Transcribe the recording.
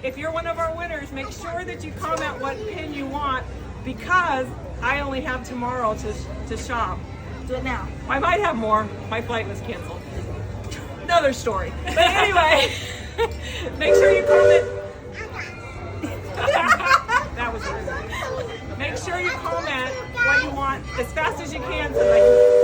if you're one of our winners, make sure that you comment what pin you want, because I only have tomorrow to shop. Do it now. I might have more. My flight was canceled. Another story. But anyway, make sure you comment. That was rude. Make sure you comment what you want as fast as you can so that I can